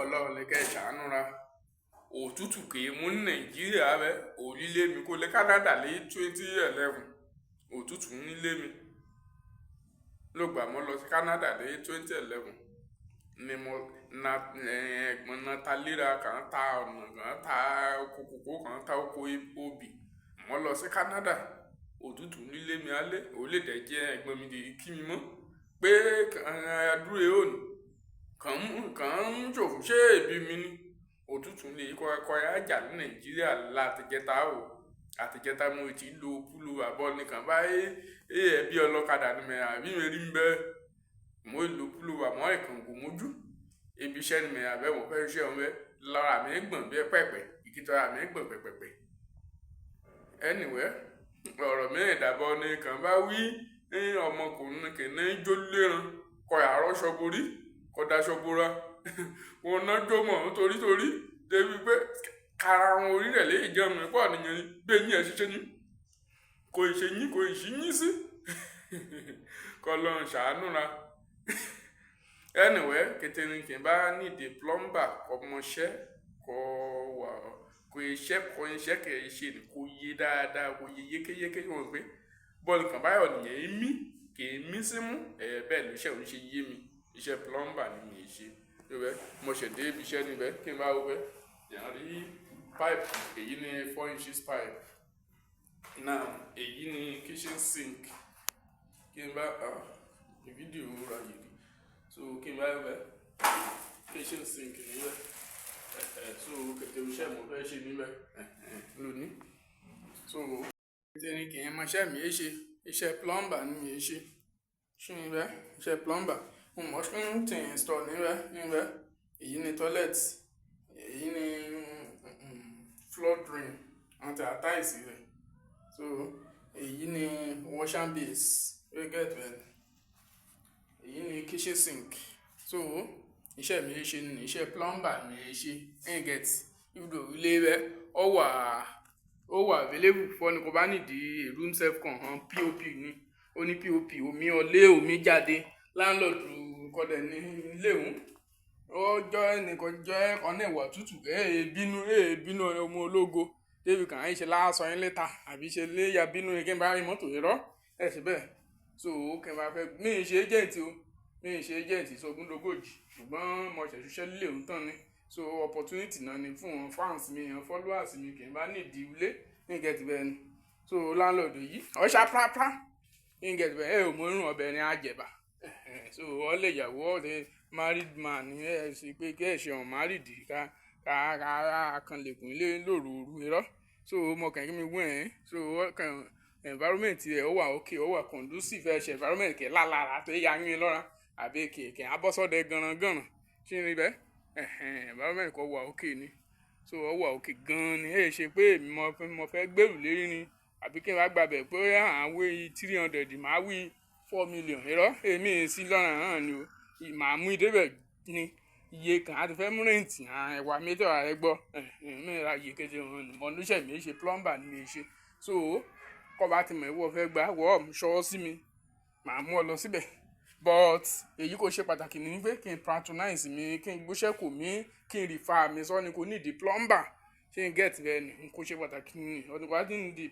Ọlọ́run ní kẹ́ ṣàánú ra òtútù kìí mú ní Nàìjíríà bẹ òlílé mi kó lé Canada lé 2011 òtútù nílé mi ló gbà mọ́ lọ sí Canada lé 2011 ni mo na ẹ̀gbọ́n náà ta léra kan ta ọ̀nà kan ta kòkòkò kan ta oko obì mo lọ sí Canada òtútù nílé mi alẹ́ òlédè jẹ́ ẹ̀gbọ́n mi kí mi mọ́ pé adúré òní kàn ń ṣòfò ṣé èbí mi ní òtútù lè kọ́ ajá ní Nàìjíríà látìjẹta o àtìjẹta mo ti lo púlù àbọ̀ nìkan báyìí ẹbí ọlọ́kadà ni mẹ́rin àbí mi rí ń bẹ́ mo lo púlù àmọ́ ìkàngò mójú ibi iṣẹ́ ni mẹ́rin àbẹ́ wọ́n fẹ́ ṣe ọ̀hún bẹ́ lọ́ra mi gbọ̀n bí pẹ̀pẹ̀ ìkìtọ́ra mi gbọ̀n pẹ̀pẹ̀pẹ̀ anyway ọ̀rọ̀ mi ìdàbọ̀ ni kàn bá wí ọmọkùnrin kìíní jó léran kọ àárọ̀ ṣọ́borí kọ daṣọ bora wọn náà jó mọ̀ nítorí débi pé karahun orí rẹ̀ lè jẹun nípò àníyàn gbé yín ẹ̀ ṣiṣẹ́ ní kò ṣe yín kò ṣí yín sí kọ́ lọ́n ṣàánú ra anyway kẹtẹrin kì í bá nídìí plumber ọmọọṣẹ́ kò iṣẹ́ kẹ̀ ṣe ni kò yé dáadáa kò yé yékéyéké wọn pé bọ́ọ̀lù kan báyọ̀ nìyẹn mí kì í mí símú bẹ́ẹ̀ ló ṣe òun ṣe yé mi iṣẹ́ plumber ni mi ṣe mo ṣèdè ibi iṣẹ́ níbẹ̀ kí n bá wọ bẹ́ẹ̀ yàrá rí pipe èyí ni 4 inches pipe now èyí ni kitchen sink kí n bá fídíò ra yìí so kí n bá wọ bẹ́ẹ̀ kitchen sink níbẹ̀ so kẹ̀kẹ́ iṣẹ́ mo fẹ́ ṣe níbẹ̀ lónìí so kẹ̀kẹ́ ni kì í mọṣẹ́ mi ṣe iṣẹ́ plumber ni mi ṣe ṣé níbẹ̀ iṣẹ́ plumber mo mọ̀ fún tí install níbẹ̀ èyí ni toilet èyí ni floor drain àti àtàìsí rẹ̀ so èyí ni wash and base wey get well èyí ni kitchen sink so iṣẹ́ mi ṣe ni iṣẹ́ plumber mi ṣe get ibùdó ilé rẹ̀ ó wà available fún ẹni kò bá nídìí room self kan hàn pop ni ó ní pop omi ọlé omi jáde landlord kọ́dẹ̀ ní ilé òun ọjọ́ ẹnìkan jẹ́ ọ̀nà ìwà tútù bínú ọmọ ológo david kan ṣe lásán yín lẹ́ta àbí ṣe léyà bínú kí n bá rí mọ́tò irọ́ ẹ̀ ṣe bẹ́ẹ̀ so kí n bá fẹ́ mí ṣe agent sógúndógójì ṣùgbọ́n mo ṣẹ̀ṣiṣẹ́ lílé òun tán ni so opportunity náà ni fún wọn fans mi yan followers mi kì í bá nídìí ilé ní get bẹ́ẹ̀ ni so landlord yìí ọ̀ṣà pàápàá ní get bẹ́ẹ̀ ò mọ irun ọbẹ̀ ni àjẹbà so all the ìyàwó the married man ẹ sì pé kí ẹ ṣe ọ̀n married ká kan lèkùn ilé lóru irọ́ so mo kàn kí mi wọ́n ẹ̀ so environment rẹ̀ ó wà okay ó wà conducive ẹ̀ ṣe environment kẹ̀ lálára tó yà yín lọ́ra àbí kẹ̀ abọ́sọ́dẹ gànràn ṣé ní bẹ́ẹ̀ environment kò wà okay ni so ó wà okay gan ni ẹ ṣe pé mo fẹ́ gbèrú lérí ni àbí kí n wá gbàbẹ̀ pé àwọn 300 máa wí 4 million irọ́ èmi sí lọ́rùn náà ni o màá mú ìdébẹ̀ ní iye kan àti fẹ́ mú rẹ́ǹtì ẹ̀wà mẹ́tọ̀ ààrẹ gbọ́ mẹ́ra iye kéde wọn ni mo níṣẹ́ mi ṣe plumber ni mi ṣe so kọ́ bá ti mọ̀ ìwọ fẹ́ gbà wọ́ ṣọwọ́ sí mi màá mú ọ lọ síbẹ̀ but èyí kò ṣe pàtàkì ní pé kí n patronize mi kí n gbóṣẹ́ kò mí kí n refer mi sọ ni kò nídìí plumber ṣé n get bẹ́ẹ̀ ni kò ṣe pàtàkì ní ọdún kan á dín ní